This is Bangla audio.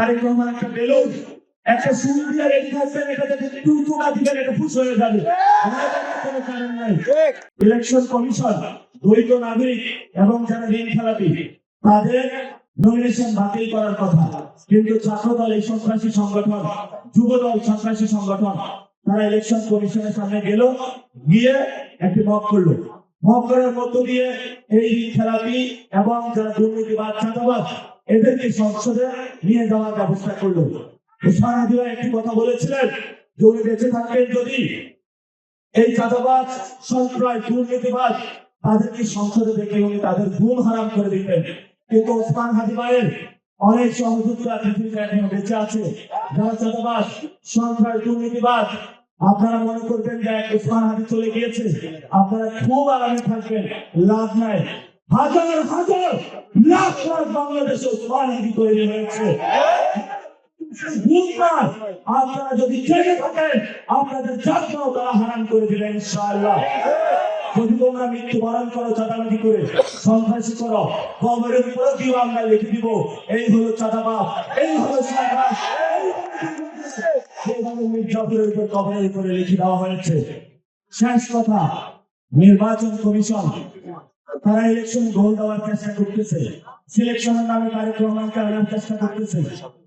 তারেক রহমান একটা বেলুন, একটা সুর দিয়ে রেডি থাকবেন, এটা যদি টুকটুকা দিবেন এটা ফুস হয়ে যাবে, কোনো কারণ নাই। ইলেকশন কমিশন দ্বৈত নাগরিক এবং যারা ঋণ খেলাপি তাদের নমিনেশন বাতিল করার কথা, কিন্তু ছাত্রদল এই সন্ত্রাসী সংগঠন, যুবদল সন্ত্রাসী সংগঠন, তারা ইলেকশন কমিশনের সামনে গেল, গিয়ে একটি মক করলো। মক করার মধ্য দিয়ে এই ঋণ খেলাপি এবং যারা দুর্নীতিবাদ চাঁদাবাদ এদেরকে সংসদে নিয়ে যাওয়ার ব্যবস্থা করলো। ওসমান হাদি ভাই একটি কথা বলেছিলেন যে উনি বেঁচে থাকবেন যদি এই চাঁদাবাজ সন্ত্রাস দুর্নীতিবাদ তাদেরকে সংসদে দেখে উনি তাদের ঘুম হারাম করে দিতেন, কিন্তু ওসমান হাদি ভাইয়ের অনেক সহযোগীরা পৃথিবীতে এখনো বেঁচে আছে যারা চাঁদাবাজ সন্ত্রাস দুর্নীতিবাদ। আপনারা মনে করবেন যে ওসমান হাদি চলে গিয়েছে, আপনারা খুব আরামে থাকবেন, লাভ নাই। হাজার হাজার লাখ লাখ বাংলাদেশে ওসমান হাদি তৈরি হয়েছে। আপনারা যদি জেগে থাকেন আপনাদের জাতটাও তারা হারাম করে দিবেন ইনশাআল্লাহ। যদি তোমরা মৃত্যুবরণ করো চাঁদাবাজি করে, সন্ত্রাসী করো, কবরের উপরে দিও আমরা লিখে দিব এই হলো চাঁদাবাজ, এই হলো সন্ত্রাস। মির্জাপুরের উপর কবরের উপরে লিখে দেওয়া হয়েছে। শেষ কথা, নির্বাচন কমিশন তারা ইলেকশন গোল দেওয়ার চেষ্টা করতেছে, সিলেকশনের নামে তারেক রহমানকে আনার চেষ্টা করতেছে।